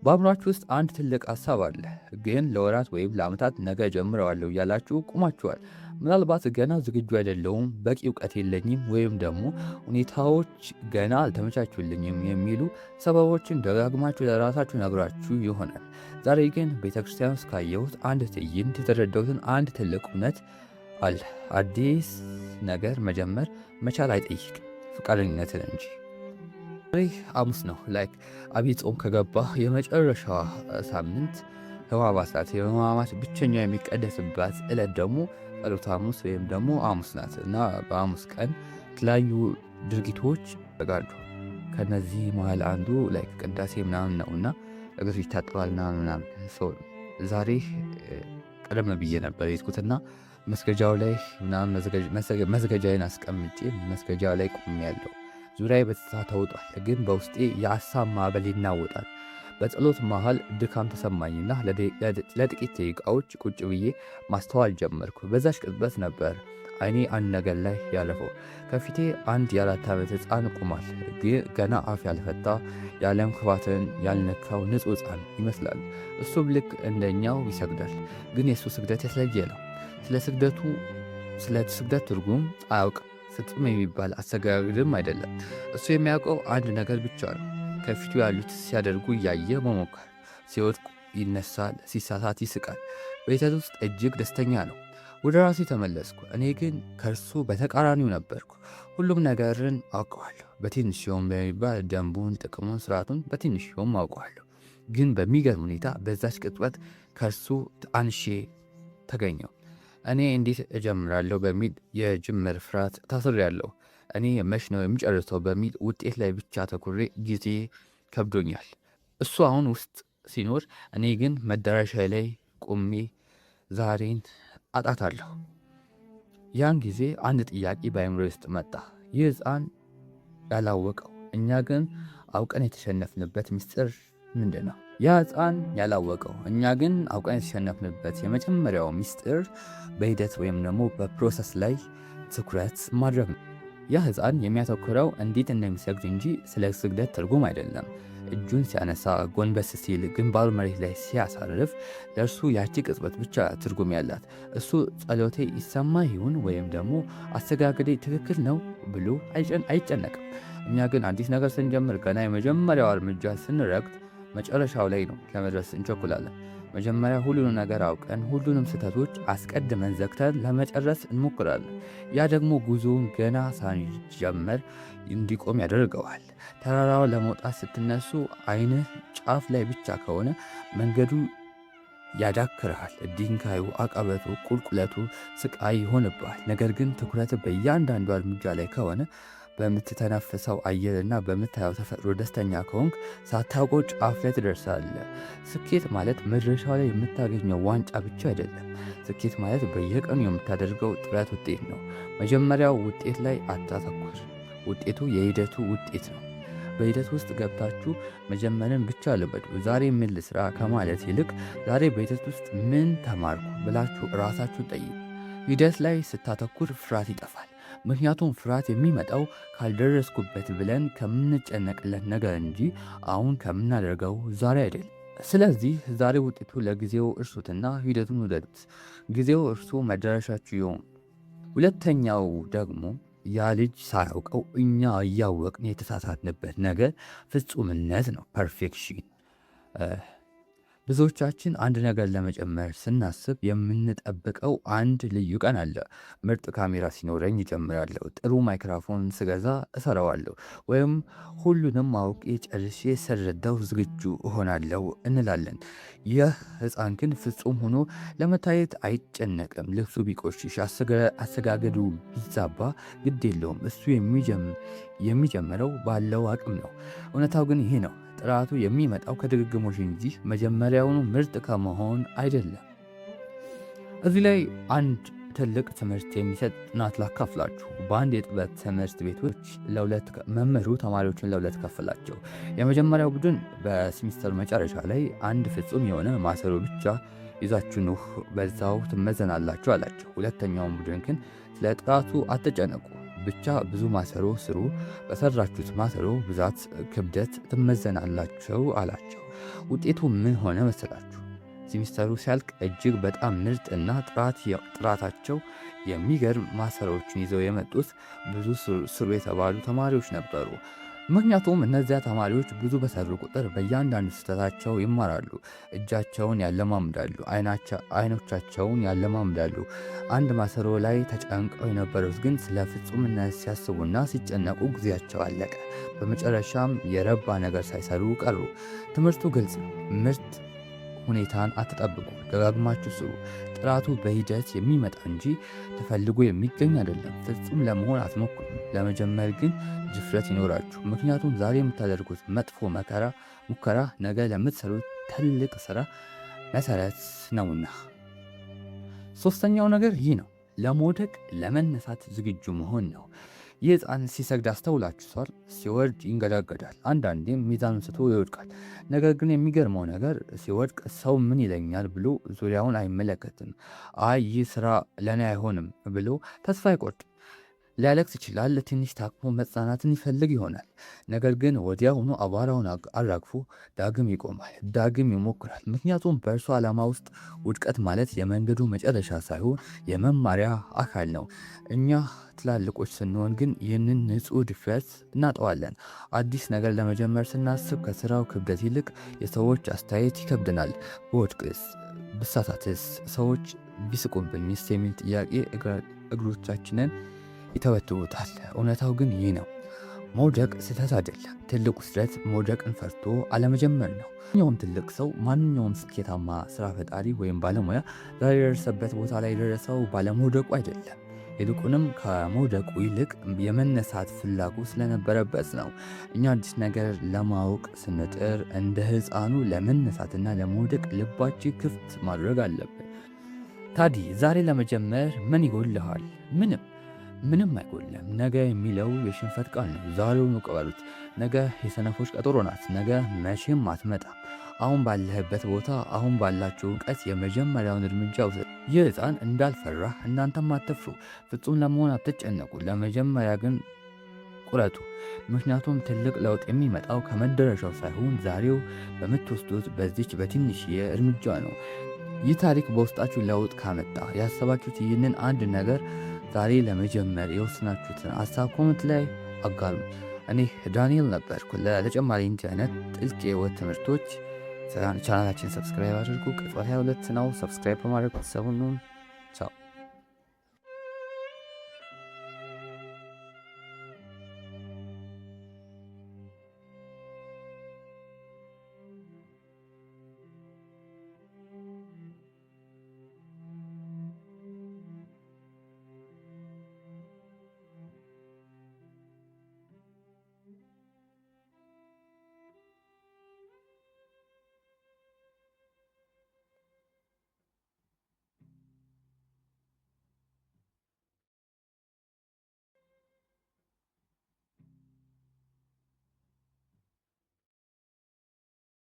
በአእምሯችሁ ውስጥ አንድ ትልቅ ሀሳብ አለ፣ ግን ለወራት ወይም ለዓመታት ነገ ጀምረዋለሁ እያላችሁ ቆማችኋል። ምናልባት ገና ዝግጁ አይደለሁም፣ በቂ እውቀት የለኝም፣ ወይም ደግሞ ሁኔታዎች ገና አልተመቻቹልኝም የሚሉ ሰበቦችን ደጋግማችሁ ለራሳችሁ ነግራችሁ ይሆናል። ዛሬ ግን ቤተ ክርስቲያን ውስጥ ካየሁት አንድ ትዕይንት የተረዳሁትን አንድ ትልቅ እውነት አለ። አዲስ ነገር መጀመር መቻል አይጠይቅም ፈቃደኝነትን እንጂ። ዛሬ ሐሙስ ነው። አብይ ጾም ከገባ የመጨረሻዋ ሳምንት ሕማማት ናት። የሕማማት ብቸኛ የሚቀደስባት ዕለት ደግሞ ጸሎተ ሐሙስ ወይም ደግሞ ሐሙስ ናት እና በሐሙስ ቀን የተለያዩ ድርጊቶች ያደርጋሉ። ከነዚህ መሀል አንዱ ቅዳሴ ምናምን ነው እና እግር ይታጠባል ምናምን። ዛሬ ቀደም ብዬ ነበር የሄድኩትና መስገጃው ላይ ምናምን መስገጃዬን አስቀምጬ መስገጃው ላይ ቆሜያለሁ። ዙሪያዬ በጸጥታ ተውጧል፣ ግን በውስጤ የሀሳብ ማዕበል ይናወጣል። በጸሎት መሃል ድካም ተሰማኝና ለጥቂት ደቂቃዎች ቁጭ ብዬ ማስተዋል ጀመርኩ። በዛች ቅጽበት ነበር አይኔ አንድ ነገር ላይ ያለፈው። ከፊቴ አንድ የ4 ዓመት ሕፃን ቆሟል። ገና አፍ ያልፈታ የዓለም ክፋትን ያልነካው ንጹሕ ሕፃን ይመስላል። እሱም ልክ እንደኛው ይሰግዳል፣ ግን የእሱ ስግደት የተለየ ነው። ስለ ስግደት ትርጉም አያውቅም። ፍጹም የሚባል አሰጋገድም አይደለም። እሱ የሚያውቀው አንድ ነገር ብቻ ነው፣ ከፊቱ ያሉት ሲያደርጉ እያየ መሞከር። ሲወድቁ ይነሳል፣ ሲሳሳት ይስቃል። በሂደት ውስጥ እጅግ ደስተኛ ነው። ወደ ራሴ ተመለስኩ። እኔ ግን ከእርሱ በተቃራኒው ነበርኩ። ሁሉም ነገርን አውቀዋለሁ፣ በትንሹም በሚባል ደንቡን፣ ጥቅሙን፣ ስርዓቱን በትንሹም አውቀዋለሁ። ግን በሚገርም ሁኔታ በዛች ቅጽበት ከእርሱ አንሼ ተገኘው። እኔ እንዴት እጀምራለሁ በሚል የጅምር ፍርሃት ታስሬያለሁ። እኔ መች ነው የሚጨርሰው በሚል ውጤት ላይ ብቻ ተኩሬ ጊዜ ከብዶኛል። እሱ አሁን ውስጥ ሲኖር፣ እኔ ግን መዳረሻ ላይ ቆሜ ዛሬን አጣታለሁ። ያን ጊዜ አንድ ጥያቄ በአእምሮዬ ውስጥ መጣ። ይህ ሕፃን ያላወቀው እኛ ግን አውቀን የተሸነፍንበት ምስጢር ምንድን ነው? ያ ሕፃን ያላወቀው እኛ ግን አውቀን የተሸነፍንበት የመጀመሪያው ምስጢር በሂደት ወይም ደግሞ በፕሮሰስ ላይ ትኩረት ማድረግ ነው። ያ ሕፃን የሚያተኩረው እንዴት እንደሚሰግድ እንጂ ስለ ስግደት ትርጉም አይደለም። እጁን ሲያነሳ፣ ጎንበስ ሲል፣ ግንባሩ መሬት ላይ ሲያሳርፍ ለእርሱ ያቺ ቅጽበት ብቻ ትርጉም ያላት። እሱ ጸሎቴ ይሰማ ይሁን ወይም ደግሞ አሰጋገዴ ትክክል ነው ብሎ አይጨነቅም። እኛ ግን አዲስ ነገር ስንጀምር ገና የመጀመሪያው እርምጃ ስንረግጥ መጨረሻው ላይ ነው ለመድረስ እንቸኩላለን። መጀመሪያ ሁሉንም ነገር አውቀን ሁሉንም ስህተቶች አስቀድመን ዘግተን ለመጨረስ እንሞክራለን። ያ ደግሞ ጉዞውን ገና ሳንጀምር እንዲቆም ያደርገዋል። ተራራው ለመውጣት ስትነሱ አይንህ ጫፍ ላይ ብቻ ከሆነ መንገዱ ያዳክርሃል። ድንጋዩ፣ አቀበቱ፣ ቁልቁለቱ ስቃይ ይሆንብሃል። ነገር ግን ትኩረት በእያንዳንዱ እርምጃ ላይ ከሆነ በምትተነፍሰው አየርና በምታየው ተፈጥሮ ደስተኛ ከሆንክ ሳታውቀው ጫፍ ላይ ትደርሳለህ። ስኬት ማለት መድረሻው ላይ የምታገኘው ዋንጫ ብቻ አይደለም። ስኬት ማለት በየቀኑ የምታደርገው ጥረት ውጤት ነው። መጀመሪያው ውጤት ላይ አታተኩር። ውጤቱ የሂደቱ ውጤት ነው። በሂደት ውስጥ ገብታችሁ መጀመርን ብቻ ልመዱ። ዛሬ ምን ልስራ ከማለት ይልቅ ዛሬ በሂደት ውስጥ ምን ተማርኩ ብላችሁ ራሳችሁ ጠይቁ። ሂደት ላይ ስታተኩር ፍርሃት ይጠፋል። ምክንያቱም ፍርሃት የሚመጣው ካልደረስኩበት ብለን ከምንጨነቅለት ነገር እንጂ አሁን ከምናደርገው ዛሬ አይደለም። ስለዚህ ዛሬ ውጤቱ ለጊዜው እርሱትና ሂደቱን ውደዱት። ጊዜው እርሱ መዳረሻችሁ ይሆን። ሁለተኛው ደግሞ ያ ልጅ ሳያውቀው እኛ እያወቅን የተሳሳትንበት ነገር ፍጹምነት ነው፣ ፐርፌክሽን። ብዙዎቻችን አንድ ነገር ለመጨመር ስናስብ የምንጠብቀው አንድ ልዩ ቀን አለ። ምርጥ ካሜራ ሲኖረኝ ይጨምራለሁ፣ ጥሩ ማይክሮፎን ስገዛ እሰራዋለሁ፣ ወይም ሁሉንም አውቄ ጨርሼ ስረዳው ዝግጁ እሆናለሁ እንላለን። ይህ ሕፃን ግን ፍጹም ሆኖ ለመታየት አይጨነቅም። ልብሱ ቢቆሽሽ፣ አሰጋገዱ ቢዛባ ግድ የለውም። እሱ የሚጀምረው ባለው አቅም ነው። እውነታው ግን ይሄ ነው። ጥራቱ የሚመጣው ከድግግሞሽ እንጂ መጀመሪያውኑ ምርጥ ከመሆን አይደለም። እዚህ ላይ አንድ ትልቅ ትምህርት የሚሰጥ ጥናት ላካፍላችሁ። በአንድ የጥበብ ትምህርት ቤቶች መምህሩ ተማሪዎችን ለሁለት ከፈላቸው። የመጀመሪያው ቡድን በሴሚስተር መጨረሻ ላይ አንድ ፍጹም የሆነ ማሰሮ ብቻ ይዛችሁ በዛው ትመዘናላችሁ አላቸው። ሁለተኛውን ቡድን ግን ስለ ጥራቱ አትጨነቁ፣ ብቻ ብዙ ማሰሮ ስሩ፣ በሰራችሁት ማሰሮ ብዛት ክብደት ትመዘናላችሁ አላቸው። ውጤቱ ምን ሆነ መሰላችሁ? ሴሚስተሩ ሲያልቅ እጅግ በጣም ምርጥ እና ጥራታቸው የሚገርም ማሰሮዎችን ይዘው የመጡት ብዙ ስሩ የተባሉ ተማሪዎች ነበሩ። ምክንያቱም እነዚያ ተማሪዎች ብዙ በሰሩ ቁጥር በእያንዳንዱ ስህተታቸው ይማራሉ፣ እጃቸውን ያለማምዳሉ፣ አይኖቻቸውን ያለማምዳሉ። አንድ ማሰሮ ላይ ተጨንቀው የነበሩት ግን ስለ ፍጹምነት ሲያስቡና ሲጨነቁ ጊዜያቸው አለቀ። በመጨረሻም የረባ ነገር ሳይሰሩ ቀሩ። ትምህርቱ ግልጽ ነው። ምርጥ ሁኔታን አትጠብቁ፣ ደጋግማችሁ ስሩ። ጥራቱ በሂደት የሚመጣ እንጂ ተፈልጎ የሚገኝ አይደለም። ፍጹም ለመሆን አትሞክሩ። ለመጀመር ግን ድፍረት ይኖራችሁ። ምክንያቱም ዛሬ የምታደርጉት መጥፎ ሙከራ ነገ ለምትሰሩት ትልቅ ስራ መሰረት ነውና። ሶስተኛው ነገር ይህ ነው፣ ለመውደቅ ለመነሳት ዝግጁ መሆን ነው። ይህ ሕፃን ሲሰግድ አስተውላችኋል? ሲወርድ ይንገዳገዳል፣ አንዳንዴም ሚዛኑን ስቶ ይወድቃል። ነገር ግን የሚገርመው ነገር ሲወድቅ ሰው ምን ይለኛል ብሎ ዙሪያውን አይመለከትም። አይ ይህ ስራ ለእኔ አይሆንም ብሎ ተስፋ አይቆርጥም። ሊያለቅስ ይችላል፣ ትንሽ ታቅፎ መጽናናትን ይፈልግ ይሆናል። ነገር ግን ወዲያውኑ አቧራውን አራግፎ ዳግም ይቆማል፣ ዳግም ይሞክራል። ምክንያቱም በእርሱ ዓላማ ውስጥ ውድቀት ማለት የመንገዱ መጨረሻ ሳይሆን የመማሪያ አካል ነው። እኛ ትላልቆች ስንሆን ግን ይህንን ንጹሕ ድፍረት እናጠዋለን። አዲስ ነገር ለመጀመር ስናስብ ከስራው ክብደት ይልቅ የሰዎች አስተያየት ይከብደናል። በወድቅስ፣ ብሳሳትስ፣ ሰዎች ቢስቁብኝስ የሚል ጥያቄ እግሮቻችንን ይተበትቡታል። እውነታው ግን ይህ ነው፣ መውደቅ ስህተት አይደለም። ትልቁ ስህተት መውደቅን ፈርቶ አለመጀመር ነው። ማንኛውም ትልቅ ሰው፣ ማንኛውም ስኬታማ ስራ ፈጣሪ ወይም ባለሙያ ዛሬ የደረሰበት ቦታ ላይ የደረሰው ባለመውደቁ አይደለም። ይልቁንም ከመውደቁ ይልቅ የመነሳት ፍላጎት ስለነበረበት ነው። እኛ አዲስ ነገር ለማወቅ ስንጥር እንደ ሕፃኑ ለመነሳትና ለመውደቅ ልባችን ክፍት ማድረግ አለብን። ታዲያ ዛሬ ለመጀመር ምን ይጎልሃል? ምንም አይጎልም። ነገ የሚለው የሽንፈት ቃል ነው። ዛሬውኑ ቅበሉት። ነገ የሰነፎች ቀጠሮ ናት። ነገ መቼም አትመጣም። አሁን ባለህበት ቦታ፣ አሁን ባላችሁ እውቀት የመጀመሪያውን እርምጃ ውሰድ። ይህ ሕፃን እንዳልፈራ እናንተም አትፍሩ። ፍጹም ለመሆን አትጨነቁ። ለመጀመሪያ ግን ቁረጡ። ምክንያቱም ትልቅ ለውጥ የሚመጣው ከመደረሻው ሳይሆን ዛሬው በምትወስዱት በዚች በትንሽዬ እርምጃ ነው። ይህ ታሪክ በውስጣችሁ ለውጥ ካመጣ፣ ያሰባችሁት ይህንን አንድ ነገር ዛሬ ለመጀመር የወሰናችሁትን ሀሳብ ኮመንት ላይ አጋሩ። እኔ ዳንኤል ነበርኩ። ለተጨማሪ እንዲህ አይነት ጥልቅ የህይወት ትምህርቶች ቻናላችን ሰብስክራይብ አድርጉ። ቅጽበት 22 ነው። ሰብስክራይብ በማድረግ ተሰቡን።